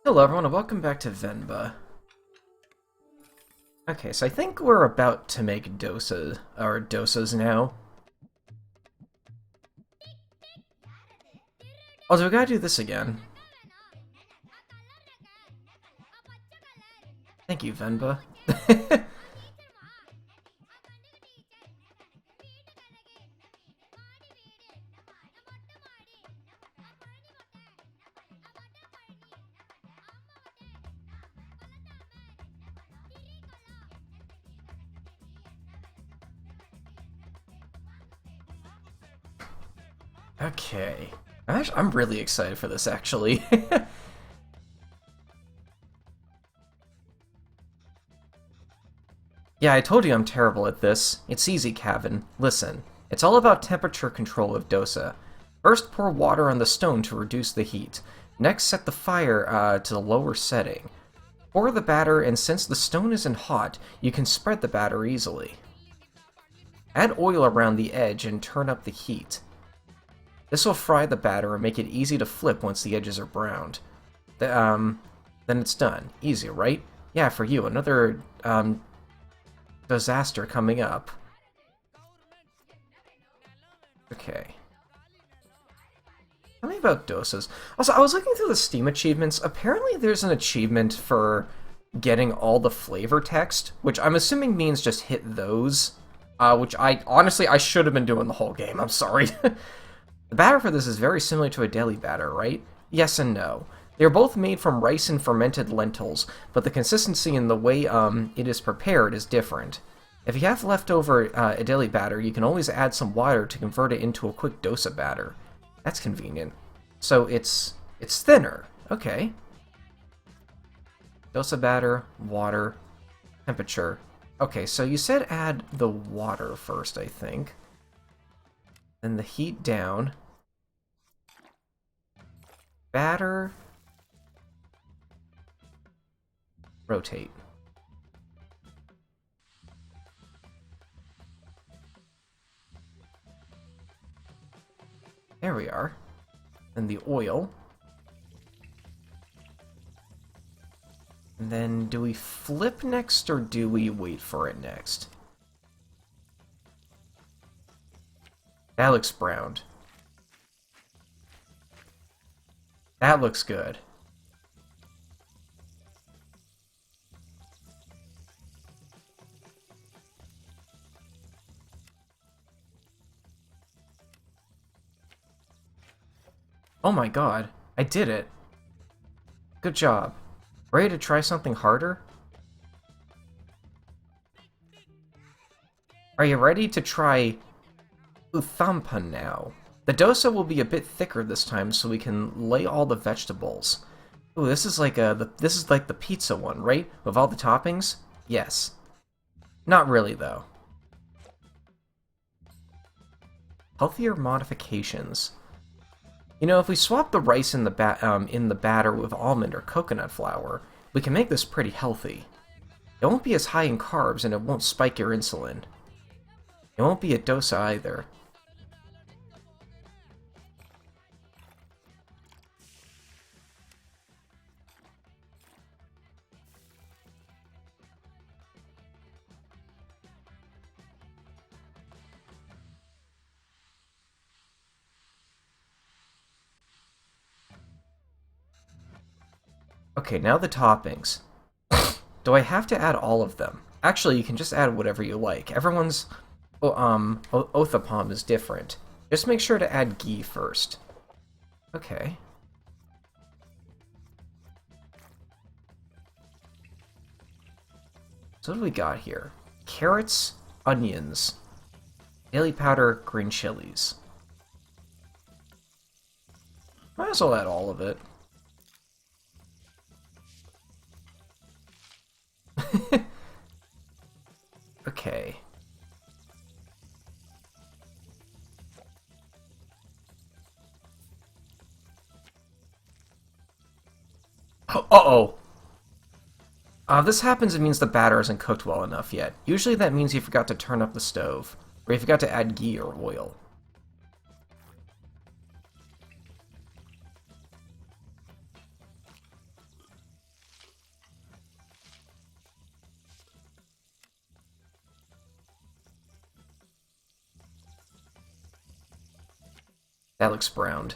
Hello everyone and welcome back to Venba. Okay, so I think we're about to make dosas now. Oh, do we gotta do this again? Thank you, Venba. Okay. I'm really excited for this, actually. Yeah, I told you I'm terrible at this. It's easy, Kevin. Listen. It's all about temperature control of dosa. First, pour water on the stone to reduce the heat. Next, set the fire to the lower setting. Pour the batter, and since the stone isn't hot, you can spread the batter easily. Add oil around the edge and turn up the heat. This will fry the batter and make it easy to flip once the edges are browned. Then it's done. Easy, right? Yeah, for you. Another, disaster coming up. Okay. Tell me about dosas. Also, I was looking through the Steam achievements. Apparently there's an achievement for getting all the flavor text, which I'm assuming means just hit those. Which I should have been doing the whole game. I'm sorry. The batter for this is very similar to a deli batter, right? Yes and no. They are both made from rice and fermented lentils, but the consistency and the way it is prepared is different. If you have leftover a deli batter, you can always add some water to convert it into a quick dosa batter. That's convenient. So it's thinner. Okay. Dosa batter, water, temperature. Okay, so you said add the water first, I think. Then the heat down. Batter. Rotate. There we are. Then the oil. And then do we flip next or do we wait for it next? That looks browned. That looks good. Oh my god, I did it. Good job. Ready to try something harder? Are you ready to try Uthampa now? The dosa will be a bit thicker this time so we can lay all the vegetables. Ooh, this is like the pizza one, right? With all the toppings? Yes. Not really though. Healthier modifications. You know, if we swap the rice in the batter with almond or coconut flour, we can make this pretty healthy. It won't be as high in carbs and it won't spike your insulin. It won't be a dosa either. Okay, now the toppings. Do I have to add all of them? Actually, you can just add whatever you like. Everyone's othapam is different. Just make sure to add ghee first. Okay. So what do we got here? Carrots, onions, daily powder, green chilies. Might as well add all of it. Okay. Uh-oh! This happens, it means the batter isn't cooked well enough yet. Usually that means you forgot to turn up the stove, or you forgot to add ghee or oil. That looks browned.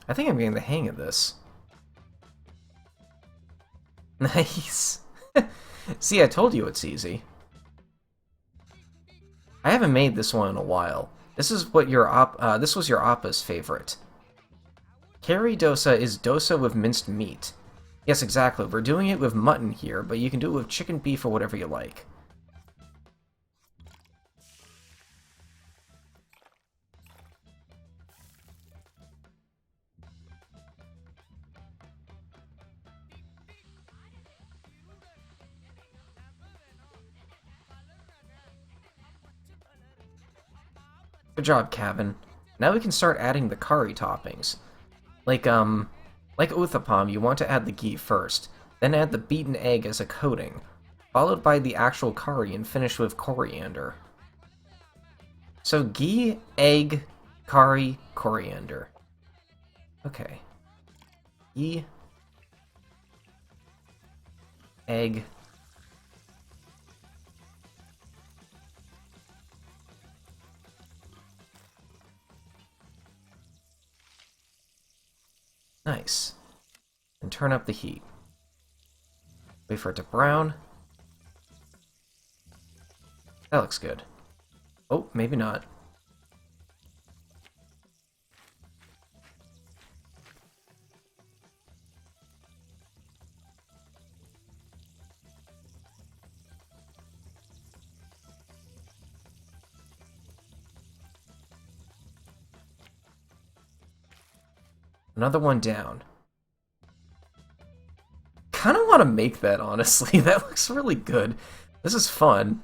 I think I'm getting the hang of this. Nice. See, I told you it's easy. I haven't made this one in a while. This is what your this was your Appa's favorite. Curry dosa is dosa with minced meat. Yes, exactly. We're doing it with mutton here, but you can do it with chicken, beef, or whatever you like. Good job, Kevin. Now we can start adding the curry toppings. Like uthapam, you want to add the ghee first, then add the beaten egg as a coating, followed by the actual curry and finish with coriander. So ghee, egg, curry, coriander. Okay. Ghee, egg, nice. And turn up the heat. Wait for it to brown. That looks good. Oh, maybe not. Another one down. Kind of want to make that, honestly. That looks really good. This is fun.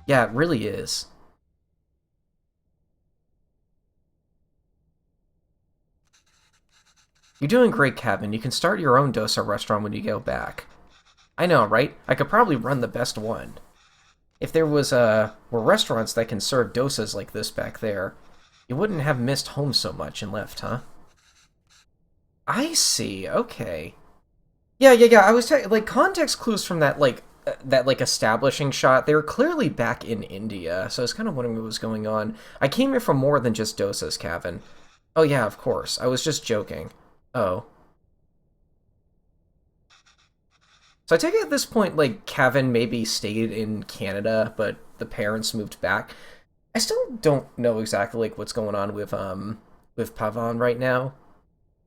Yeah, it really is. You're doing great, Kevin. You can start your own dosa restaurant when you go back. I know, right? I could probably run the best one. If there were restaurants that can serve dosas like this back there, you wouldn't have missed home so much and left, huh? I see. Okay. Yeah. I was like context clues from that establishing shot. They were clearly back in India, so I was kind of wondering what was going on. I came here for more than just dosas, Kevin. Oh yeah, of course. I was just joking. Oh. So I take it at this point, like, Kevin maybe stayed in Canada, but the parents moved back. I still don't know exactly, like, what's going on with Pavan right now.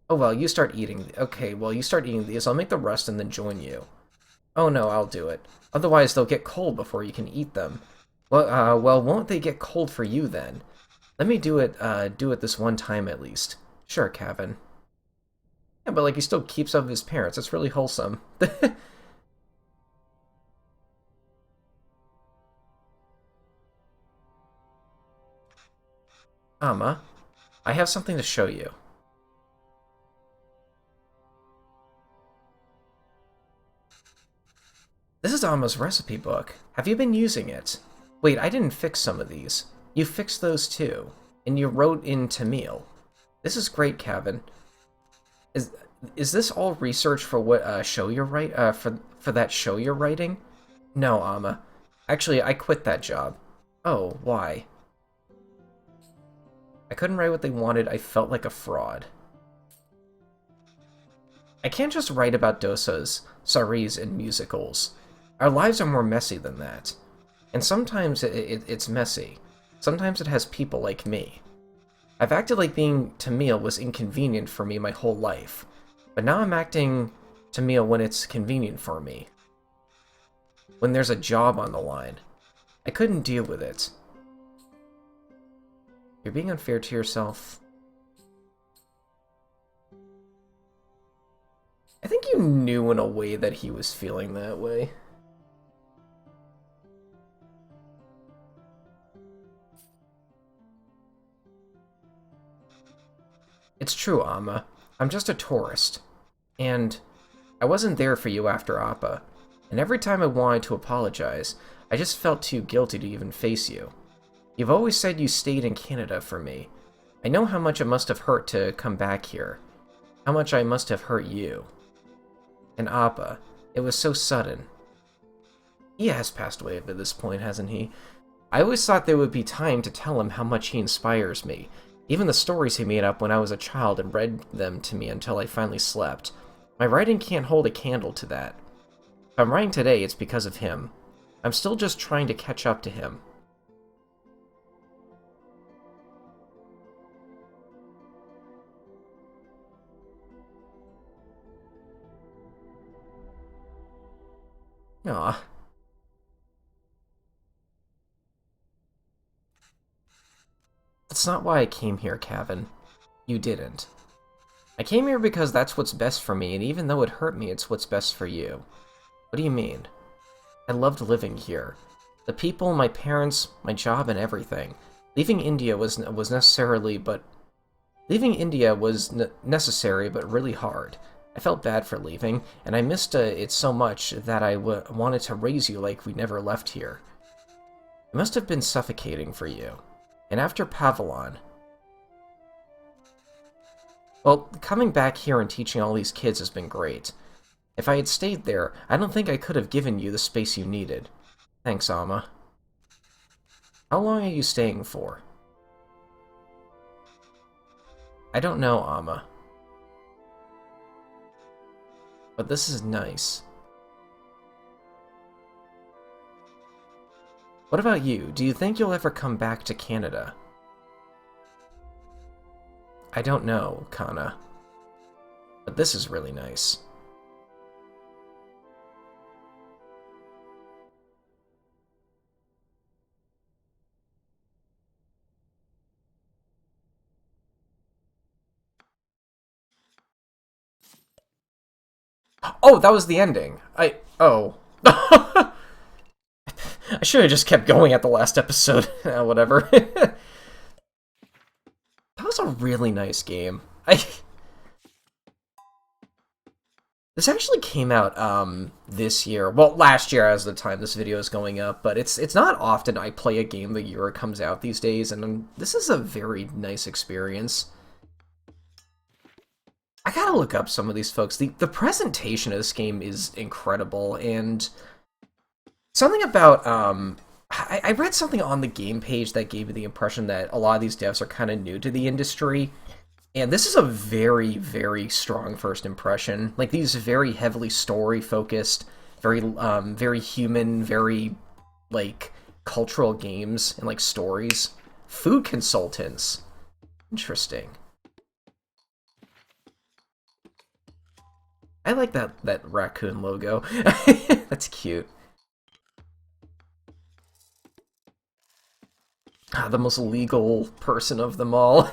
Oh, well, you start eating. Okay, well, you start eating these. I'll make the rest and then join you. Oh, no, I'll do it. Otherwise, they'll get cold before you can eat them. Well, won't they get cold for you, then? Let me do it this one time at least. Sure, Kevin. Yeah, but, like, he still keeps up with his parents. That's really wholesome. Amma, I have something to show you. This is Amma's recipe book. Have you been using it? Wait, I didn't fix some of these. You fixed those too. And you wrote in Tamil. This is great, Kevin. Is this all research for what show you're for that show you're writing? No, Amma. Actually, I quit that job. Oh, why? I couldn't write what they wanted. I felt like a fraud. I can't just write about dosas, saris, and musicals. Our lives are more messy than that. And sometimes it's messy. Sometimes it has people like me. I've acted like being Tamil was inconvenient for me my whole life. But now I'm acting Tamil when it's convenient for me. When there's a job on the line. I couldn't deal with it. You're being unfair to yourself. I think you knew in a way that he was feeling that way. It's true, Amma. I'm just a tourist. And I wasn't there for you after Appa. And every time I wanted to apologize, I just felt too guilty to even face you. You've always said you stayed in Canada for me. I know how much it must have hurt to come back here. How much I must have hurt you. And Appa. It was so sudden. He has passed away at this point, hasn't he? I always thought there would be time to tell him how much he inspires me. Even the stories he made up when I was a child and read them to me until I finally slept. My writing can't hold a candle to that. If I'm writing today, it's because of him. I'm still just trying to catch up to him. Aw. That's not why I came here, Cavan. You didn't. I came here because that's what's best for me, and even though it hurt me, it's what's best for you. What do you mean? I loved living here. The people, my parents, my job, and everything. Leaving India was necessary, but really hard. I felt bad for leaving, and I missed it so much that I wanted to raise you like we never left here. It must have been suffocating for you. And after Pavilon... Well, coming back here and teaching all these kids has been great. If I had stayed there, I don't think I could have given you the space you needed. Thanks, Amma. How long are you staying for? I don't know, Amma. But this is nice. What about you? Do you think you'll ever come back to Canada? I don't know, Kana. But this is really nice. Oh, that was the ending. Oh. I should have just kept going at the last episode. Whatever. That was a really nice game. This actually came out, this year. Well, last year as the time this video is going up, but it's not often I play a game the year it comes out these days, and this is a very nice experience. I gotta look up some of these folks. The presentation of this game is incredible, and something about, I read something on the game page that gave me the impression that a lot of these devs are kind of new to the industry, and this is a very, very strong first impression. Like, these very heavily story-focused, very human, very, like, cultural games and, like, stories. Food consultants. Interesting. I like that raccoon logo. That's cute. Ah, the most legal person of them all.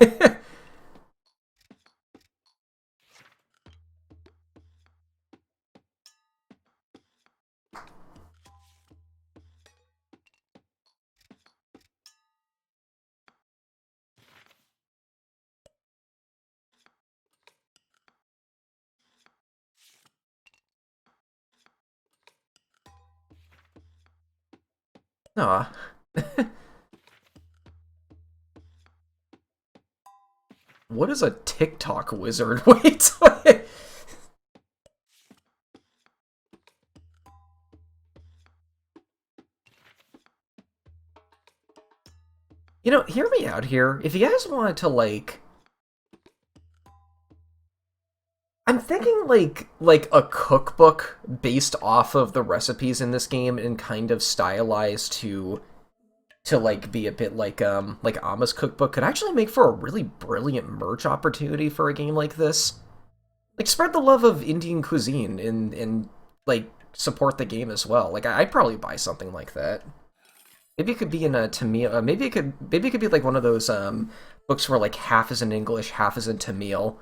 Aw. What is a TikTok wizard? Wait. You know, hear me out here. If you guys wanted to, like... I'm thinking, like a cookbook based off of the recipes in this game and kind of stylized to like be a bit like Amma's cookbook could actually make for a really brilliant merch opportunity for a game like this. Like, spread the love of Indian cuisine and like support the game as well. Like, I'd probably buy something like that. Maybe it could be in a Tamil. Maybe it could be like one of those books where like half is in English, half is in Tamil,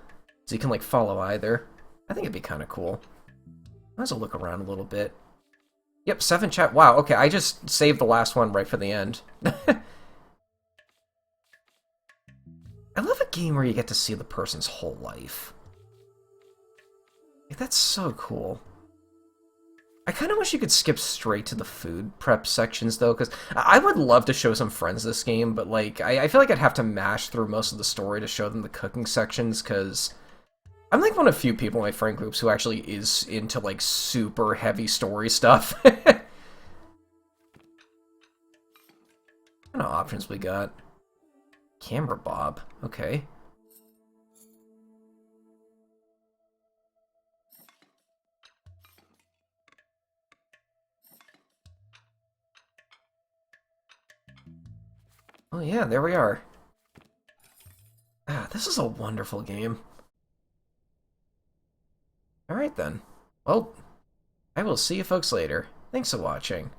so you can like follow either. I think it'd be kind of cool. Let's look around a little bit. Yep, 7 chat. Wow, okay, I just saved the last one right for the end. I love a game where you get to see the person's whole life. Like, that's so cool. I kind of wish you could skip straight to the food prep sections, though, because I would love to show some friends this game, but, like, I feel like I'd have to mash through most of the story to show them the cooking sections, because I'm like one of few people in my friend groups who actually is into like super heavy story stuff. What kind of options we got? Camera bob. Okay. Oh yeah, there we are. Ah, this is a wonderful game. Alright then. Well, I will see you folks later. Thanks for watching.